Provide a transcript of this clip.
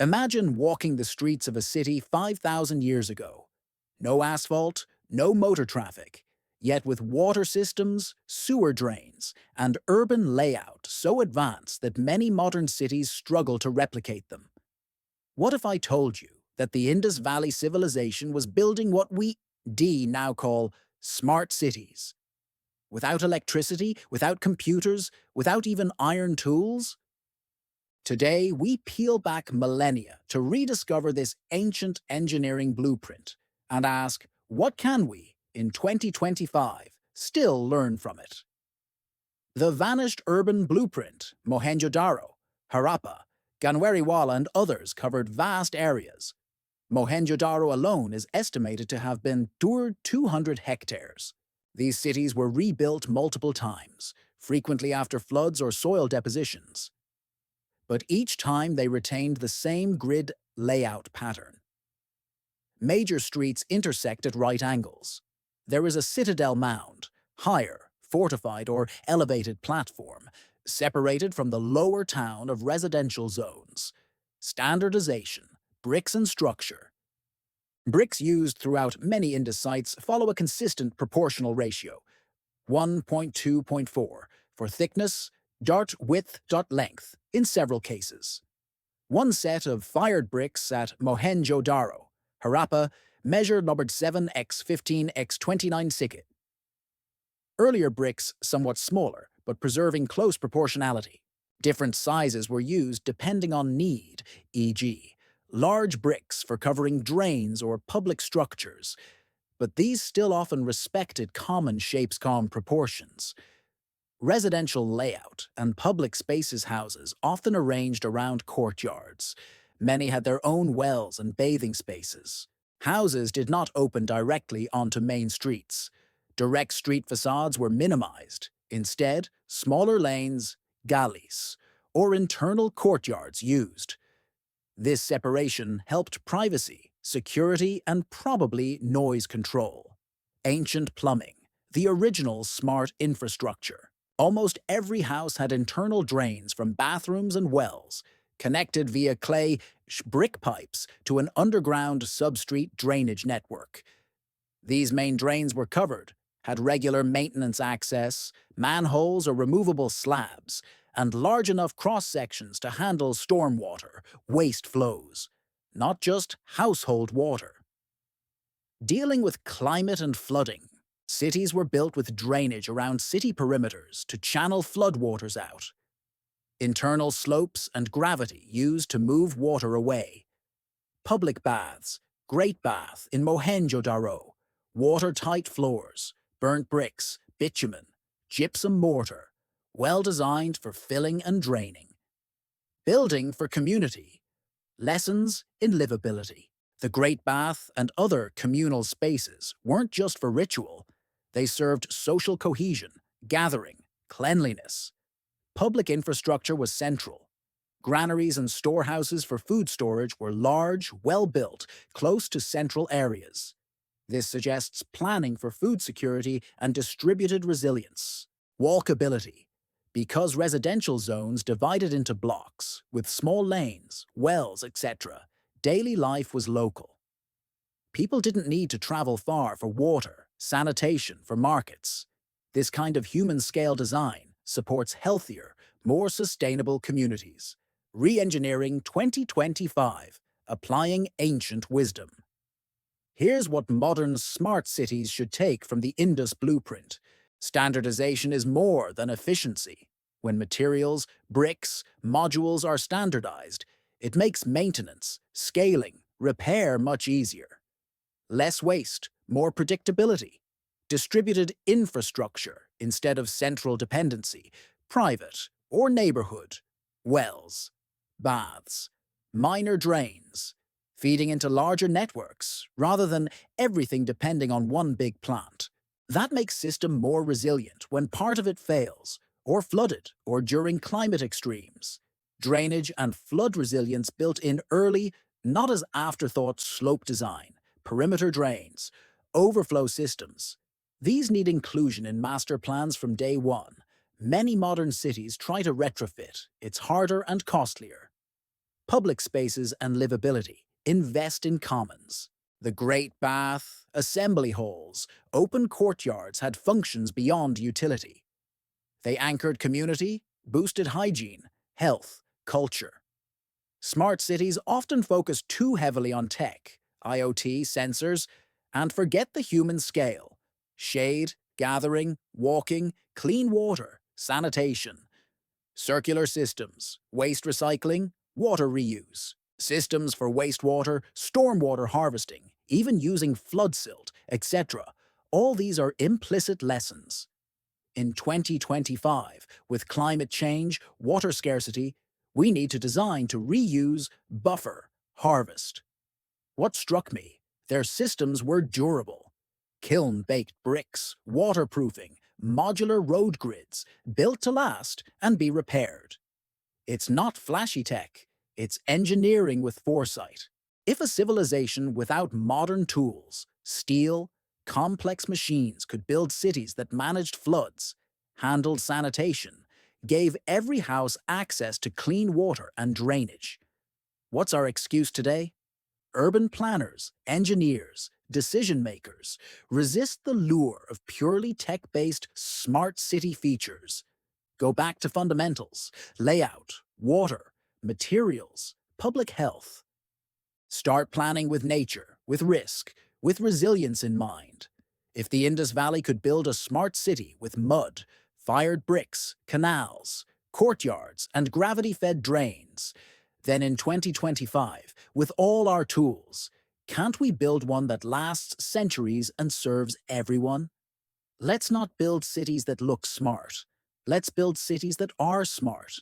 Imagine walking the streets of a city 5,000 years ago. No asphalt, no motor traffic, yet with water systems, sewer drains, and urban layout so advanced that many modern cities struggle to replicate them. What if I told you that the Indus Valley Civilization was building what we now call smart cities? Without electricity, without computers, without even iron tools? Today, we peel back millennia to rediscover this ancient engineering blueprint and ask, what can we, in 2025, still learn from it? The vanished urban blueprint, Mohenjo-Daro, Harappa, Ganweriwala and others covered vast areas. Mohenjo-Daro alone is estimated to have been 200 hectares. These cities were rebuilt multiple times, frequently after floods or soil depositions. But each time they retained the same grid layout pattern. Major streets intersect at right angles. There is a citadel mound, higher, fortified or elevated platform, separated from the lower town of residential zones. Standardization, bricks and structure. Bricks used throughout many Indus sites follow a consistent proportional ratio, 1.2.4 for thickness, dot width, dot length, in several cases. One set of fired bricks at Mohenjo-Daro, Harappa, measured numbered 7x15x29 sikit. Earlier bricks somewhat smaller, but preserving close proportionality. Different sizes were used depending on need, e.g., large bricks for covering drains or public structures, but these still often respected common shapes, common proportions. Residential layout and public spaces houses often arranged around courtyards. Many had their own wells and bathing spaces. Houses did not open directly onto main streets. Direct street facades were minimized. Instead, smaller lanes, galleys, or internal courtyards used. This separation helped privacy, security, and probably noise control. Ancient plumbing, the original smart infrastructure. Almost every house had internal drains from bathrooms and wells, connected via clay brick pipes to an underground substreet drainage network. These main drains were covered, had regular maintenance access, manholes or removable slabs, and large enough cross-sections to handle stormwater, waste flows, not just household water. Dealing with climate and flooding, cities were built with drainage around city perimeters to channel floodwaters out. Internal slopes and gravity used to move water away. Public baths, Great Bath in Mohenjo-Daro, watertight floors, burnt bricks, bitumen, gypsum mortar, well designed for filling and draining. Building for community, lessons in livability. The Great Bath and other communal spaces weren't just for ritual, they served social cohesion, gathering, cleanliness. Public infrastructure was central. Granaries and storehouses for food storage were large, well-built, close to central areas. This suggests planning for food security and distributed resilience. Walkability. Because residential zones divided into blocks, with small lanes, wells, etc., daily life was local. People didn't need to travel far for water, sanitation, for markets. This kind of human-scale design supports healthier, more sustainable communities. Re-engineering 2025, applying ancient wisdom. Here's what modern smart cities should take from the Indus blueprint. Standardization is more than efficiency. When materials, bricks, modules are standardized, it makes maintenance, scaling, repair much easier. Less waste, more predictability. Distributed infrastructure instead of central dependency, private or neighborhood, wells, baths, minor drains, feeding into larger networks rather than everything depending on one big plant. That makes system more resilient when part of it fails, or flooded, or during climate extremes. Drainage and flood resilience built in early, not as afterthought slope design, perimeter drains, overflow systems. These need inclusion in master plans from day one. Many modern cities try to retrofit. It's harder and costlier. public spaces and livability. Invest in commons. The Great Bath, assembly halls, open courtyards had functions beyond utility. They anchored community, boosted hygiene, health, culture. Smart cities often focus too heavily on tech, IoT, sensors, and forget the human scale. Shade, gathering, walking, clean water, sanitation, circular systems, waste recycling, water reuse, systems for wastewater, stormwater harvesting, even using flood silt, etc. All these are implicit lessons. In 2025, with climate change, water scarcity, we need to design to reuse, buffer, harvest. What struck me? Their systems were durable. Kiln-baked bricks, waterproofing, modular road grids, built to last and be repaired. It's not flashy tech, it's engineering with foresight. If a civilization without modern tools, steel, complex machines could build cities that managed floods, handled sanitation, gave every house access to clean water and drainage, what's our excuse today? Urban planners, engineers, decision-makers resist the lure of purely tech-based smart city features. Go back to fundamentals, layout, water, materials, public health. Start planning with nature, with risk, with resilience in mind. If the Indus Valley could build a smart city with mud, fired bricks, canals, courtyards, and gravity-fed drains, then in 2025, with all our tools, can't we build one that lasts centuries and serves everyone? Let's not build cities that look smart. Let's build cities that are smart.